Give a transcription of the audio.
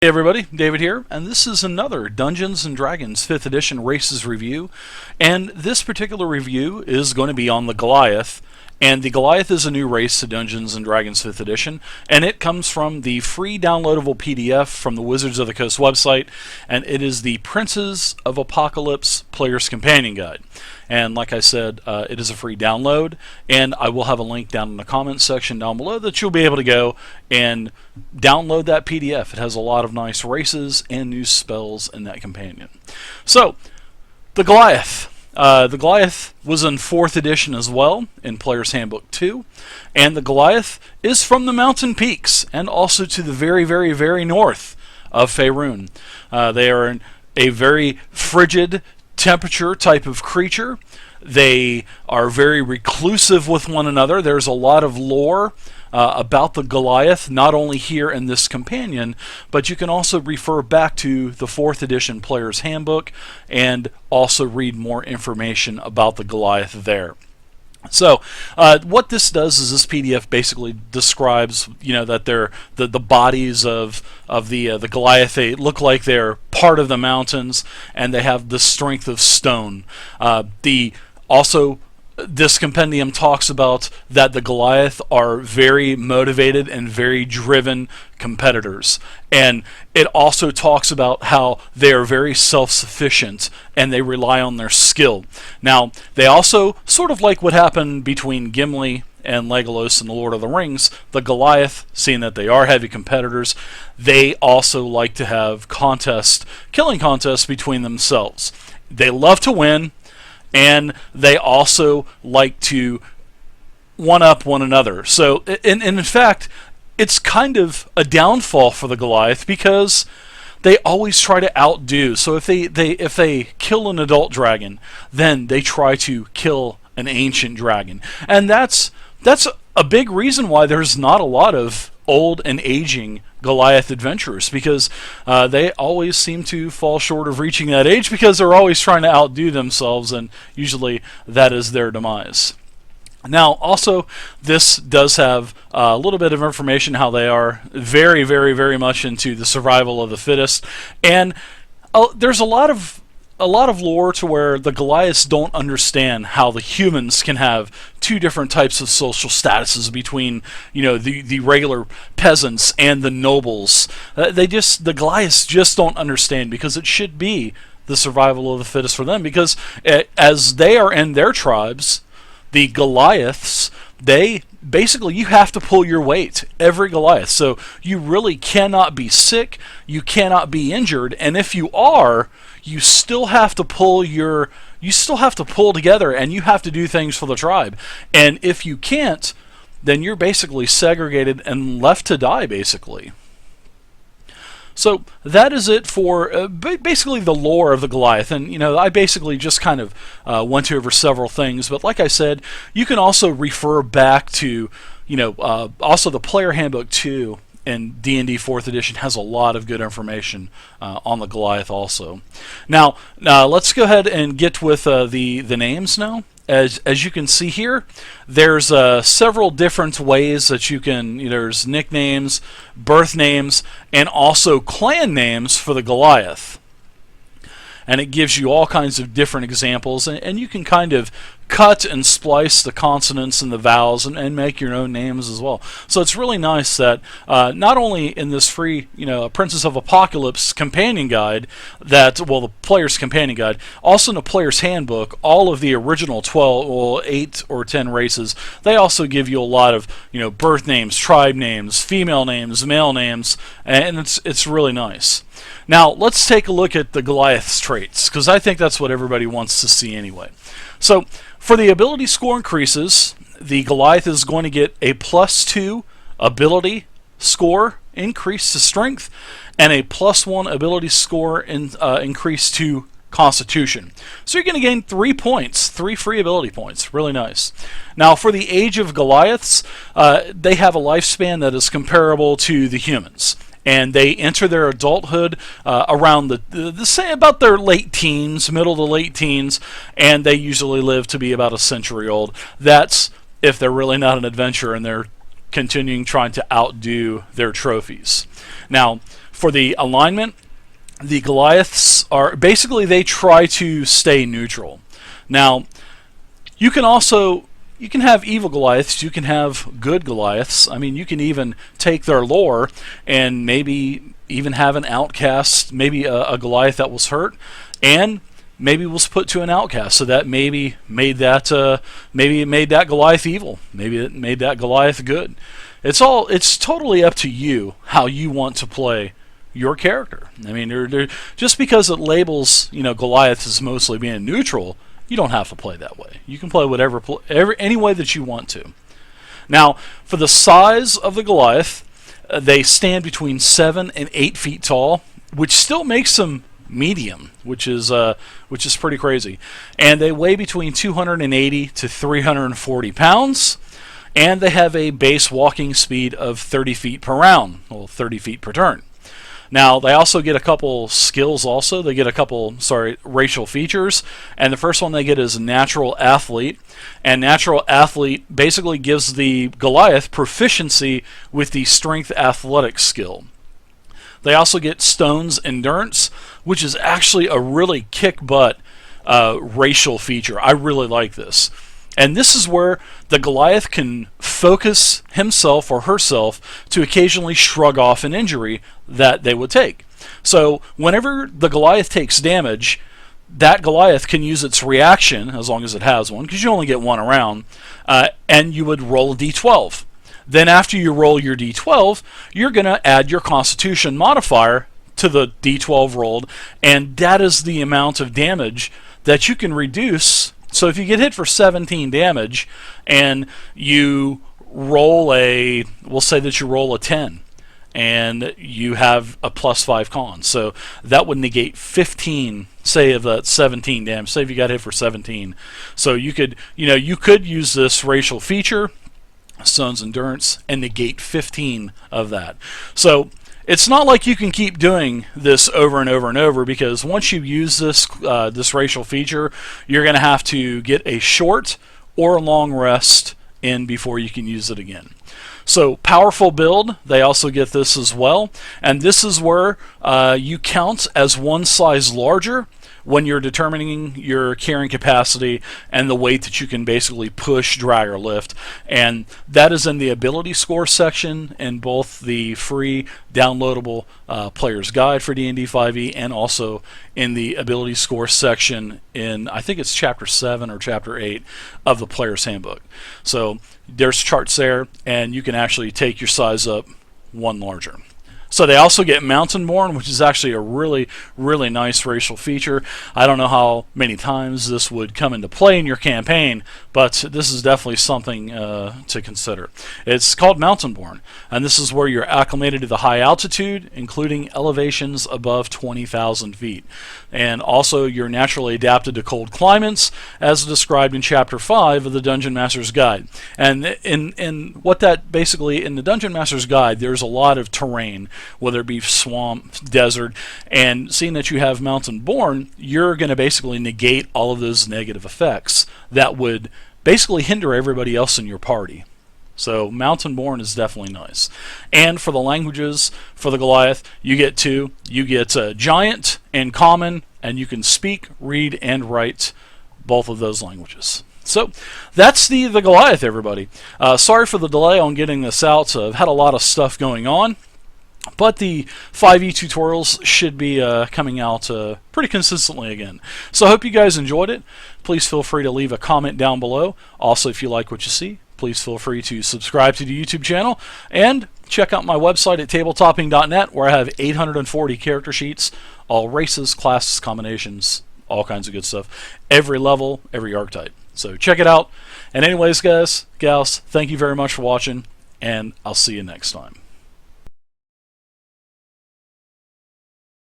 Hey everybody, David here, and this is another Dungeons & Dragons 5th Edition Races review, and this particular review is going to be on the Goliath, and the Goliath is a new race to Dungeons & Dragons 5th Edition, and it comes from the free downloadable PDF from the Wizards of the Coast website, and it is the Princes of Apocalypse Player's Companion Guide. And like I said, it is a free download, and I will have a link down in the comments section down below that you'll be able to go and download that PDF. It has a lot of nice races and new spells in that companion. So, the Goliath. The Goliath was in 4th edition as well, in Player's Handbook 2, and the Goliath is from the mountain peaks, and also to the very, very, very north of Faerun. They are in a very frigid temperature type of creature. They are very reclusive with one another. There's a lot of lore about the Goliath, not only here in this companion, but you can also refer back to the 4th edition Player's Handbook and also read more information about the Goliath there. So, what this does is this PDF basically describes, that they're the bodies of the Goliath. They look like they're part of the mountains, and they have the strength of stone. This compendium talks about that the Goliath are very motivated and very driven competitors. And it also talks about how they are very self-sufficient and they rely on their skill. Now, they also, sort of like what happened between Gimli and Legolas in The Lord of the Rings, the Goliath, seeing that they are heavy competitors, they also like to have killing contests between themselves. They love to win, and they also like to one-up one another. So, and in fact, it's kind of a downfall for the Goliath because they always try to outdo. So if they kill an adult dragon, then they try to kill an ancient dragon, and that's a big reason why there's not a lot of old and aging Goliath adventurers, because they always seem to fall short of reaching that age because they're always trying to outdo themselves, and usually that is their demise. Now, also, this does have a little bit of information how they are very, very, very much into the survival of the fittest, and there's a lot of lore to where the Goliaths don't understand how the humans can have two different types of social statuses between, the regular peasants and the nobles. The Goliaths just don't understand, because it should be the survival of the fittest for them, because as they are in their tribes, the Goliaths, you have to pull your weight, every Goliath. So you really cannot be sick, you cannot be injured, and if you are, you still have to pull together, and you have to do things for the tribe. And if you can't, then you're basically segregated and left to die, basically. So that is it for basically the lore of the Goliath. And, I basically just kind of went over several things. But like I said, you can also refer back to, also the Player Handbook 2 and D&D 4th edition has a lot of good information on the Goliath also. Now let's go ahead and get with the names now. As you can see here, there's several different ways that you can, there's nicknames, birth names, and also clan names for the Goliath. And it gives you all kinds of different examples, and you can kind of cut and splice the consonants and the vowels and make your own names as well. So it's really nice that not only in this free, Princess of Apocalypse companion guide, the Player's Companion Guide, also in the Player's Handbook, all of the original 8 or 10 races, they also give you a lot of, birth names, tribe names, female names, male names, and it's really nice. Now, let's take a look at the Goliath's traits, because I think that's what everybody wants to see anyway. So, for the ability score increases, the Goliath is going to get a +2 ability score increase to strength, and a +1 ability score increase to Constitution. So you're going to gain 3 points, 3 free ability points. Really nice. Now, for the age of Goliaths, they have a lifespan that is comparable to the humans. And they enter their adulthood around say about their late teens, middle to late teens, and they usually live to be about a century old. That's if they're really not an adventurer and they're continuing trying to outdo their trophies. Now, for the alignment, the Goliaths are basically, they try to stay neutral. Now, you can have evil Goliaths, you can have good Goliaths. I mean, you can even take their lore and maybe even have an outcast, maybe a Goliath that was hurt, and maybe was put to an outcast, so that maybe made that Goliath evil, maybe it made that Goliath good. It's totally up to you how you want to play your character. I mean, just because it labels Goliath as mostly being neutral, you don't have to play that way. You can play any way that you want to. Now, for the size of the Goliath, they stand between 7 and 8 feet tall, which still makes them medium, which is pretty crazy. And they weigh between 280 to 340 pounds, and they have a base walking speed of 30 feet per round, well, 30 feet per turn. Now, they also get a couple skills also. They get a couple, racial features. And the first one they get is Natural Athlete. And Natural Athlete basically gives the Goliath proficiency with the Strength Athletics skill. They also get Stone's Endurance, which is actually a really kick-butt racial feature. I really like this. And this is where the Goliath can focus himself or herself to occasionally shrug off an injury that they would take. So whenever the Goliath takes damage, that Goliath can use its reaction, as long as it has one, because you only get one around, and you would roll a d12. Then after you roll your d12, you're going to add your Constitution modifier to the d12 rolled, and that is the amount of damage that you can reduce. So if you get hit for 17 damage and you roll we'll say that you roll a 10 and you have a +5 con. So that would negate 15, say, of that 17 damage. Say if you got hit for 17. So you could use this racial feature, Stone's Endurance, and negate 15 of that. So it's not like you can keep doing this over and over and over, because once you use this racial feature, you're going to have to get a short or a long rest in before you can use it again. So powerful build, they also get this as well, and this is where you count as one size larger when you're determining your carrying capacity and the weight that you can basically push, drag, or lift. And that is in the ability score section in both the free downloadable player's guide for D&D 5e, and also in the ability score section in, I think it's chapter 7 or chapter 8 of the player's handbook. So there's charts there, and you can actually take your size up one larger. So they also get Mountain Born, which is actually a really, really nice racial feature. I don't know how many times this would come into play in your campaign, but this is definitely something to consider. It's called Mountain Born, and this is where you're acclimated to the high altitude, including elevations above 20,000 feet. And also you're naturally adapted to cold climates, as described in Chapter 5 of the Dungeon Master's Guide. And in what that basically, in the Dungeon Master's Guide, there's a lot of terrain, whether it be swamp, desert, and seeing that you have Mountain Born, you're going to basically negate all of those negative effects that would basically hinder everybody else in your party. So Mountain Born is definitely nice. And for the languages, for the Goliath, you get 2. You get Giant and Common, and you can speak, read, and write both of those languages. So that's the Goliath, everybody. Sorry for the delay on getting this out. I've had a lot of stuff going on. But the 5e tutorials should be coming out pretty consistently again. So I hope you guys enjoyed it. Please feel free to leave a comment down below. Also, if you like what you see, please feel free to subscribe to the YouTube channel. And check out my website at tabletopping.net, where I have 840 character sheets, all races, classes, combinations, all kinds of good stuff. Every level, every archetype. So check it out. And anyways, guys, gals, thank you very much for watching, and I'll see you next time.